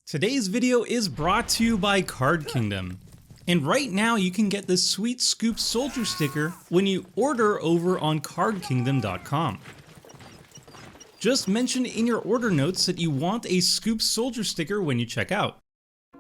Today's video is brought to you by Card Kingdom. And right now you can get this sweet Scoop Soldier sticker when you order over on cardkingdom.com. Just mention in your order notes that you want a Scoop Soldier sticker when you check out.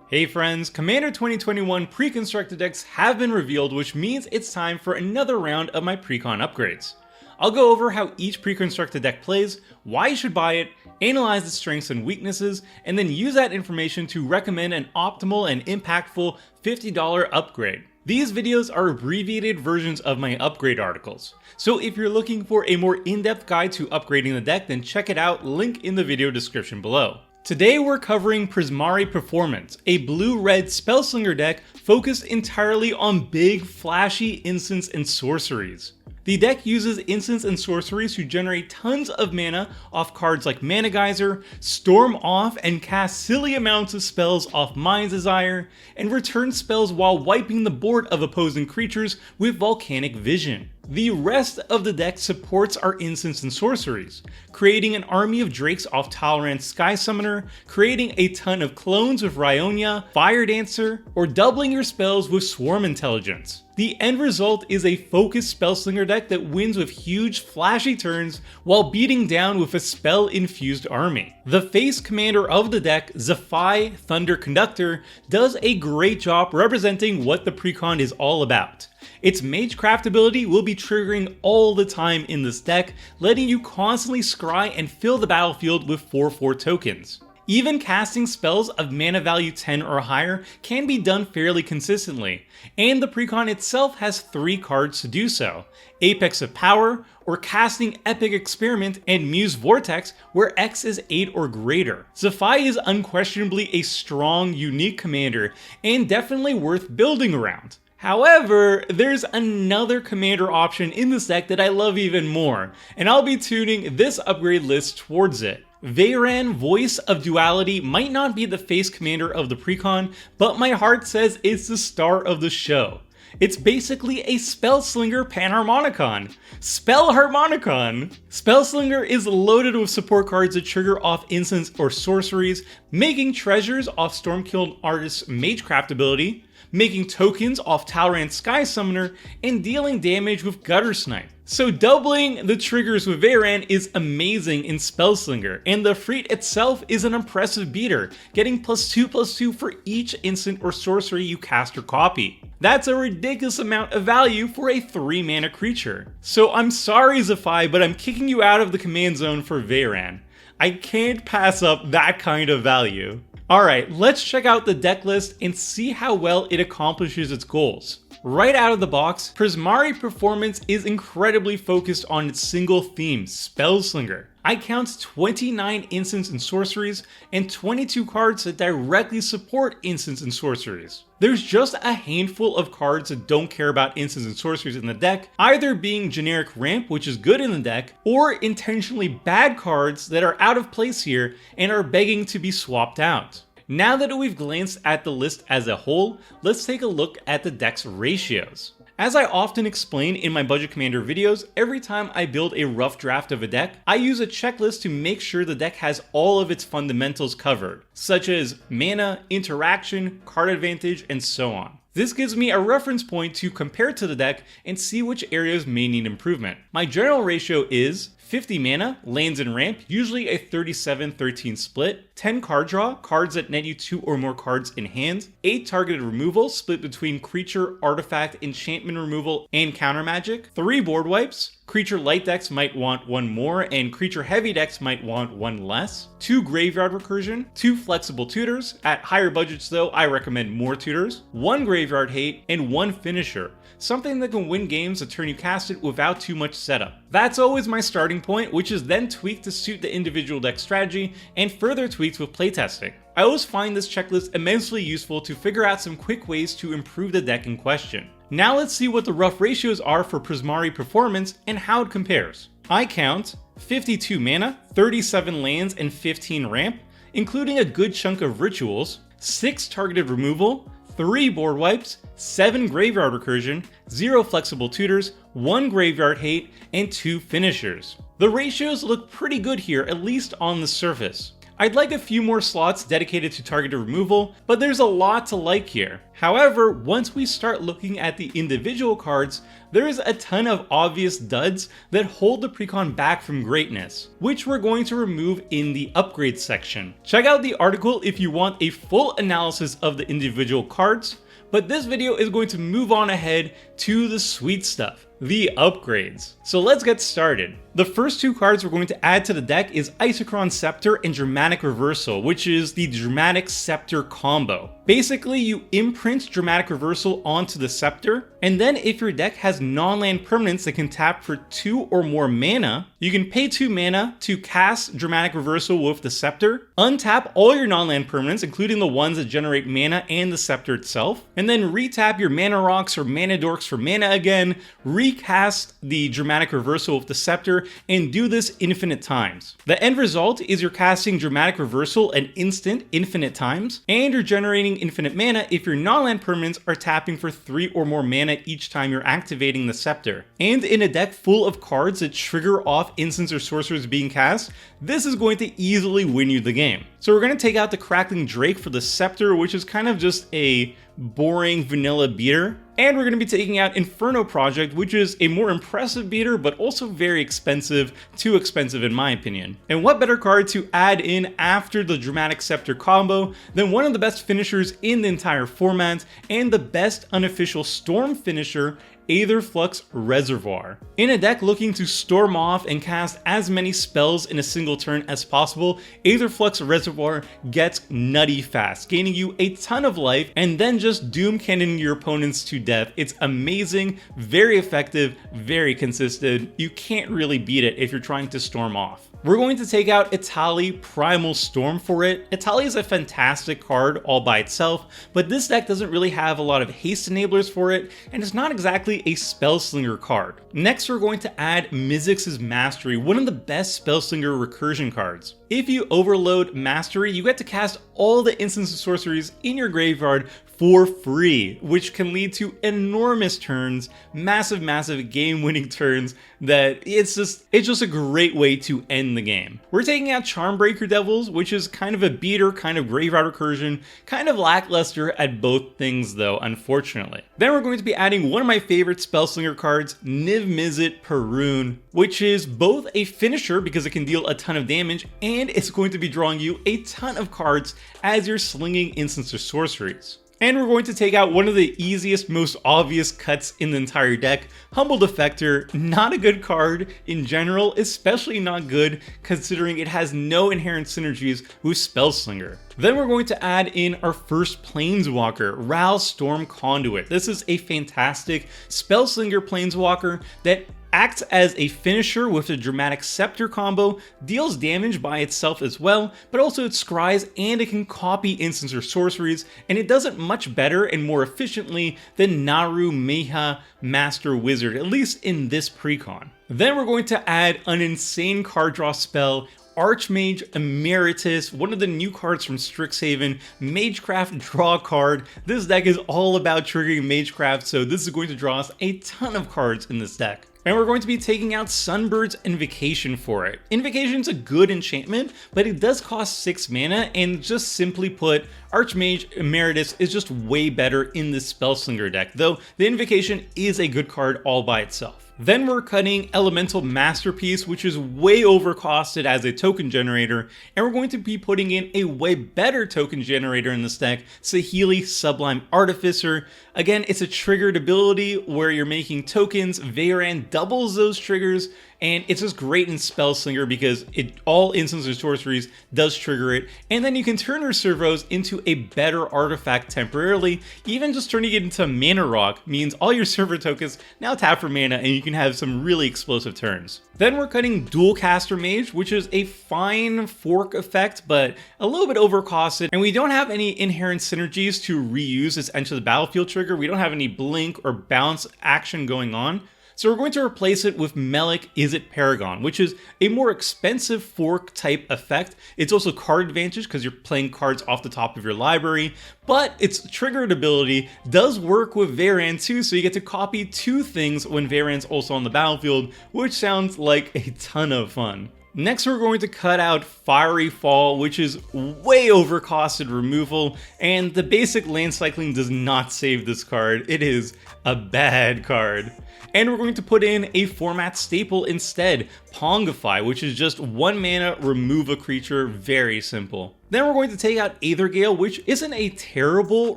Hey friends, Commander 2021 pre-constructed decks have been revealed, which means it's time for another round of my Precon upgrades. I'll go over how each pre-constructed deck plays, why you should buy it, analyze its strengths and weaknesses, and then use that information to recommend an optimal and impactful $50 upgrade. These videos are abbreviated versions of my upgrade articles, so if you're looking for a more in-depth guide to upgrading the deck, then check it out, link in the video description below. Today we're covering Prismari Performance, a blue-red Spellslinger deck focused entirely on big, flashy instants and sorceries. The deck uses instants and sorceries to generate tons of mana off cards like Mana Geyser, storm off and cast silly amounts of spells off Mind's Desire, and return spells while wiping the board of opposing creatures with Volcanic Vision. The rest of the deck supports our instants and sorceries, creating an army of drakes off Talrand's Sky Summoner, creating a ton of clones with Rionia, Fire Dancer, or doubling your spells with Swarm Intelligence. The end result is a focused Spellslinger deck that wins with huge flashy turns while beating down with a spell-infused army. The face commander of the deck, Zaffai Thunder Conductor, does a great job representing what the Precon is all about. Its Magecraft ability will be triggering all the time in this deck, letting you constantly scry and fill the battlefield with 4/4 tokens. Even casting spells of mana value 10 or higher can be done fairly consistently, and the Precon itself has 3 cards to do so: Apex of Power, or casting Epic Experiment, and Muse Vortex, where X is 8 or greater. Zaffai is unquestionably a strong, unique commander, and definitely worth building around. However, there's another commander option in this deck that I love even more, and I'll be tuning this upgrade list towards it. Veyran, Voice of Duality, might not be the face commander of the Precon, but my heart says it's the star of the show. It's basically a Spellslinger Panharmonicon. Spellharmonicon! Spellslinger is loaded with support cards that trigger off instants or sorceries, making treasures off Stormkiln Artist's Magecraft ability, making tokens off Talrand's Sky Summoner, and dealing damage with Gutter Snipe. So doubling the triggers with Veyran is amazing in Spellslinger, and the Freet itself is an impressive beater, getting +2/+2 for each instant or sorcery you cast or copy. That's a ridiculous amount of value for a 3-mana creature. So I'm sorry Zaffai, but I'm kicking you out of the command zone for Veyran. I can't pass up that kind of value. Alright, let's check out the deck list and see how well it accomplishes its goals. Right out of the box, Prismari Performance is incredibly focused on its single theme, Spellslinger. I count 29 instants and sorceries, and 22 cards that directly support instants and sorceries. There's just a handful of cards that don't care about instants and sorceries in the deck, either being generic ramp, which is good in the deck, or intentionally bad cards that are out of place here and are begging to be swapped out. Now that we've glanced at the list as a whole, let's take a look at the deck's ratios. As I often explain in my Budget Commander videos, every time I build a rough draft of a deck, I use a checklist to make sure the deck has all of its fundamentals covered, such as mana, interaction, card advantage, and so on. This gives me a reference point to compare to the deck and see which areas may need improvement. My general ratio is 50 mana, lands and ramp, usually a 37-13 split, 10 card draw, cards that net you 2 or more cards in hand, 8 targeted removal, split between creature, artifact, enchantment removal, and counter magic, 3 board wipes, creature light decks might want 1 more, and creature heavy decks might want 1 less, 2 graveyard recursion, 2 flexible tutors, at higher budgets though I recommend more tutors, 1 graveyard hate, and 1 finisher, something that can win games the turn you cast it without too much setup. That's always my starting point, which is then tweaked to suit the individual deck strategy and further tweaked with playtesting. I always find this checklist immensely useful to figure out some quick ways to improve the deck in question. Now let's see what the rough ratios are for Prismari Performance and how it compares. I count 52 mana, 37 lands, and 15 ramp, including a good chunk of rituals, 6 targeted removal, 3 board wipes, 7 graveyard recursion, 0 flexible tutors, 1 graveyard hate, and 2 finishers. The ratios look pretty good here, at least on the surface. I'd like a few more slots dedicated to targeted removal, but there's a lot to like here. However, once we start looking at the individual cards, there's a ton of obvious duds that hold the Precon back from greatness, which we're going to remove in the upgrade section. Check out the article if you want a full analysis of the individual cards, but this video is going to move on ahead to the sweet stuff, the upgrades. So let's get started. The first two cards we're going to add to the deck is Isochron Scepter and Dramatic Reversal, which is the Dramatic Scepter combo. Basically, you imprint Dramatic Reversal onto the Scepter, and then if your deck has non-land permanents that can tap for 2 or more mana, you can pay 2 mana to cast Dramatic Reversal with the Scepter, untap all your non-land permanents, including the ones that generate mana and the Scepter itself, and then retap your Mana Rocks or Mana Dorks for mana again, recast the Dramatic Reversal with the Scepter, and do this infinite times. The end result is you're casting Dramatic Reversal an instant infinite times, and you're generating infinite mana if your non-land permanents are tapping for 3 or more mana each time you're activating the Scepter. And in a deck full of cards that trigger off instants or sorcerers being cast, this is going to easily win you the game. So we're going to take out the Crackling Drake for the Scepter, which is kind of just a boring vanilla beater. And we're going to be taking out Inferno Project, which is a more impressive beater, but also very expensive, too expensive in my opinion. And what better card to add in after the Dramatic Scepter combo than one of the best finishers in the entire format, and the best unofficial Storm finisher, Aetherflux Reservoir. In a deck looking to storm off and cast as many spells in a single turn as possible, Aetherflux Reservoir gets nutty fast, gaining you a ton of life and then just doom cannoning your opponents to death. It's amazing, very effective, very consistent. You can't really beat it if you're trying to storm off. We're going to take out Etali Primal Storm for it. Etali is a fantastic card all by itself, but this deck doesn't really have a lot of haste enablers for it, and it's not exactly a Spellslinger card. Next, we're going to add Mizzix's Mastery, one of the best Spellslinger recursion cards. If you overload Mastery, you get to cast all the instants and sorceries in your graveyard for free, which can lead to enormous turns, massive game-winning turns that it's just a great way to end the game. We're taking out Charmbreaker Devils, which is kind of a beater, kind of graveyard recursion, kind of lackluster at both things though, unfortunately. Then we're going to be adding one of my favorite Spellslinger cards, Niv Mizzet Perun, which is both a finisher because it can deal a ton of damage, and it's going to be drawing you a ton of cards as you're slinging instants or sorceries. And we're going to take out one of the easiest, most obvious cuts in the entire deck, Humble Defector. Not a good card in general, especially not good considering it has no inherent synergies with Spellslinger. Then we're going to add in our first Planeswalker, Ral Storm Conduit. This is a fantastic Spellslinger Planeswalker that acts as a finisher with the Dramatic Scepter combo, deals damage by itself as well, but also it scries and it can copy instants or sorceries, and it does it much better and more efficiently than Naru Meha Master Wizard, at least in this precon. Then we're going to add an insane card draw spell, Archmage Emeritus, one of the new cards from Strixhaven, Magecraft draw card. This deck is all about triggering Magecraft, so this is going to draw us a ton of cards in this deck. And we're going to be taking out Sunbird's Invocation for it. Invocation's a good enchantment, but it does cost 6 mana, and just simply put, Archmage Emeritus is just way better in this Spellslinger deck, though the Invocation is a good card all by itself. Then we're cutting Elemental Masterpiece, which is way overcosted as a token generator, and we're going to be putting in a way better token generator in this deck, Saheeli Sublime Artificer. Again, it's a triggered ability where you're making tokens. Veyran doubles those triggers, and it's just great in Spellslinger because all instants or sorceries does trigger it, and then you can turn your servos into a better artifact temporarily. Even just turning it into Mana Rock means all your server tokens now tap for mana, and you can have some really explosive turns. Then we're cutting Dualcaster Mage, which is a fine fork effect, but a little bit overcosted, and we don't have any inherent synergies to reuse this Enter the Battlefield trigger. We don't have any blink or bounce action going on. So we're going to replace it with Melik Izzet Paragon, which is a more expensive fork type effect. It's also card advantage because you're playing cards off the top of your library, but its triggered ability does work with Veyran too, so you get to copy 2 things when Veyran's also on the battlefield, which sounds like a ton of fun. Next, we're going to cut out Fiery Fall, which is way overcosted removal, and the basic land cycling does not save this card. It is a bad card. And we're going to put in a format staple instead, Pongify, which is just 1 mana, remove a creature, very simple. Then we're going to take out Aethergale, which isn't a terrible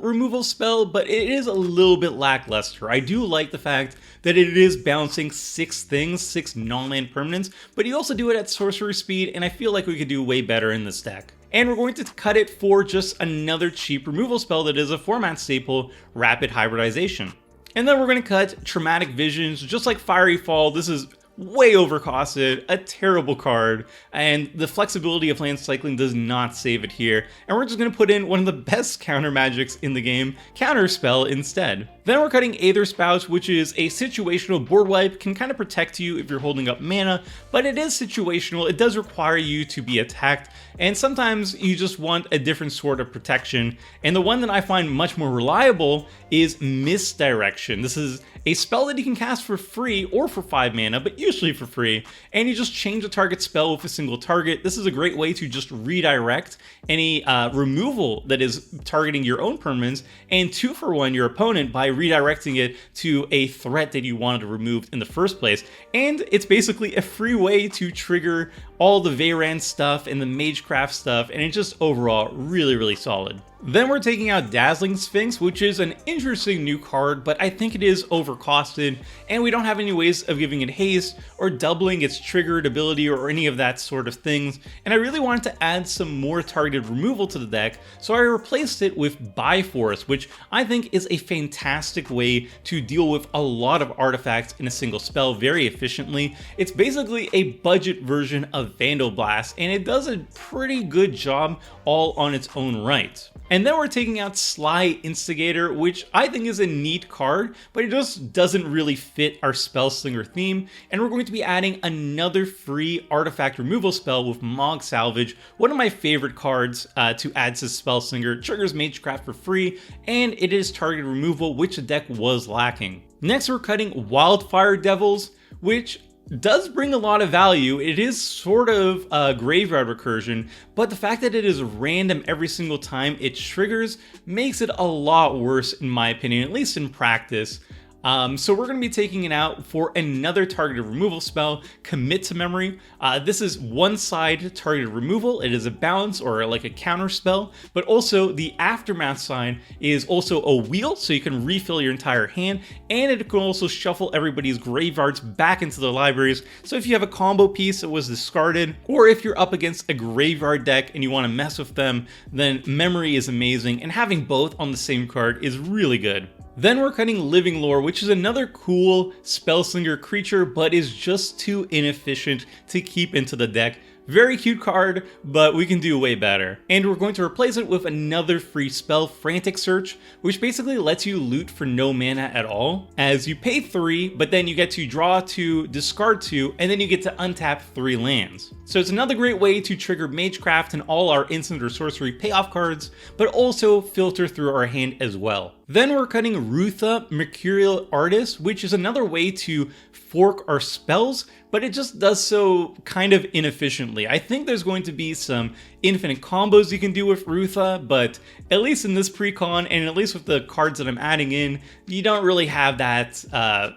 removal spell, but it is a little bit lackluster. I do like the fact that it is bouncing 6 things, 6 non-land permanents, but you also do it at sorcery speed, and I feel like we could do way better in this deck. And we're going to cut it for just another cheap removal spell that is a format staple, Rapid Hybridization. And then we're going to cut Traumatic Visions, just like Fiery Fall. This is way overcosted, a terrible card, and the flexibility of land cycling does not save it here. And we're just going to put in one of the best counter magics in the game, Counterspell, instead. Then we're cutting Aether Spout, which is a situational board wipe, can kind of protect you if you're holding up mana, but it is situational, it does require you to be attacked, and sometimes you just want a different sort of protection. And the one that I find much more reliable is Misdirection. This is a spell that you can cast for free or for 5 mana, but usually for free, and you just change the target spell with a single target. This is a great way to just redirect any removal that is targeting your own permanents, and 2-for-1 your opponent by redirecting it to a threat that you wanted removed in the first place. And it's basically a free way to trigger all the Veyran stuff and the Magecraft stuff, and it's just overall really solid. Then we're taking out Dazzling Sphinx, which is an interesting new card, but I think it is overcosted, and we don't have any ways of giving it haste or doubling its triggered ability or any of that sort of things, and I really wanted to add some more targeted removal to the deck, so I replaced it with Bifrost, which I think is a fantastic way to deal with a lot of artifacts in a single spell very efficiently. It's basically a budget version of Vandal Blast, and it does a pretty good job all on its own right. And then we're taking out Sly Instigator, which I think is a neat card, but it just doesn't really fit our Spellslinger theme. And we're going to be adding another free artifact removal spell with Mog Salvage, one of my favorite cards to add to Spellslinger. Triggers Magecraft for free, and it is targeted removal, which the deck was lacking. Next, we're cutting Wildfire Devils, which does bring a lot of value. It is sort of a graveyard recursion, but the fact that it is random every single time it triggers makes it a lot worse in my opinion, at least in practice. So we're going to be taking it out for another targeted removal spell, Commit to Memory. This is one side targeted removal. It is a balance or like a counter spell, but also the Aftermath side is also a wheel, so you can refill your entire hand, and it can also shuffle everybody's graveyards back into their libraries. So if you have a combo piece that was discarded, or if you're up against a graveyard deck and you want to mess with them, then Memory is amazing, and having both on the same card is really good. Then we're cutting Living Lore, which is another cool Spellslinger creature, but is just too inefficient to keep into the deck. Very cute card, but we can do way better. And we're going to replace it with another free spell, Frantic Search, which basically lets you loot for no mana at all, as you pay 3, but then you get to draw 2, discard 2, and then you get to untap 3 lands. So it's another great way to trigger Magecraft and all our instant or sorcery payoff cards, but also filter through our hand as well. Then we're cutting Rutha, Mercurial Artist, which is another way to fork our spells, but it just does so kind of inefficiently. I think there's going to be some infinite combos you can do with Rutha, but at least in this Precon, and at least with the cards that I'm adding in, you don't really have that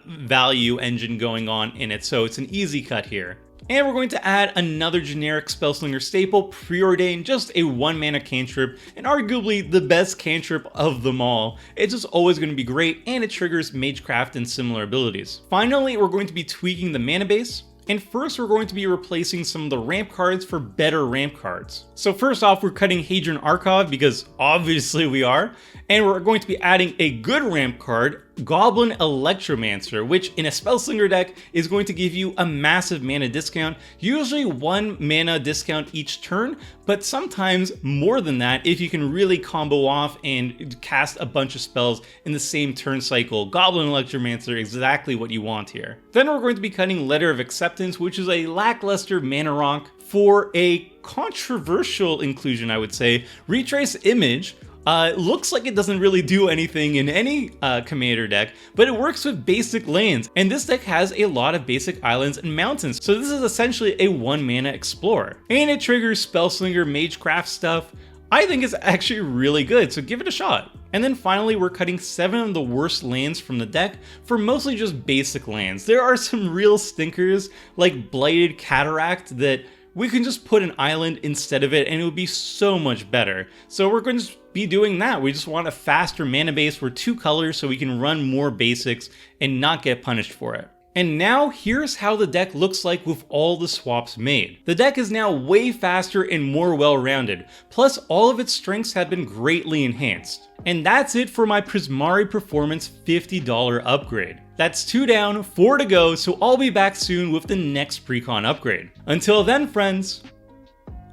value engine going on in it, so it's an easy cut here. And we're going to add another generic Spellslinger staple, Preordain, just a 1-mana cantrip, and arguably the best cantrip of them all. It's just always going to be great, and it triggers Magecraft and similar abilities. Finally, we're going to be tweaking the mana base. And first, we're going to be replacing some of the ramp cards for better ramp cards. So first off, we're cutting Hadron Archive, because obviously we are. And we're going to be adding a good ramp card, Goblin Electromancer, which in a Spellslinger deck is going to give you a massive mana discount, usually 1 mana discount each turn, but sometimes more than that if you can really combo off and cast a bunch of spells in the same turn cycle. Goblin Electromancer, exactly what you want here. Then we're going to be cutting Letter of Acceptance, which is a lackluster mana rock for a controversial inclusion, I would say, Retrace Image. It looks like it doesn't really do anything in any commander deck, but it works with basic lands, and this deck has a lot of basic islands and mountains, so this is essentially a 1-mana explorer. And it triggers Spellslinger Magecraft stuff. I think it's actually really good, so give it a shot. And then finally, we're cutting 7 of the worst lands from the deck for mostly just basic lands. There are some real stinkers, like Blighted Cataract, that we can just put an island instead of it and it would be so much better. So we're going to be doing that. We just want a faster mana base. We're 2 colors so we can run more basics and not get punished for it. And now here's how the deck looks like with all the swaps made. The deck is now way faster and more well-rounded, plus all of its strengths have been greatly enhanced. And that's it for my Prismari Performance $50 upgrade. That's 2 down, 4 to go, so I'll be back soon with the next Precon upgrade. Until then, friends,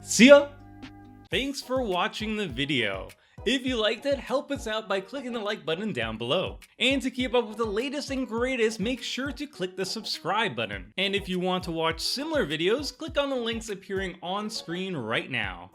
see ya! Thanks for watching the video. If you liked it, help us out by clicking the like button down below. And to keep up with the latest and greatest, make sure to click the subscribe button. And if you want to watch similar videos, click on the links appearing on screen right now.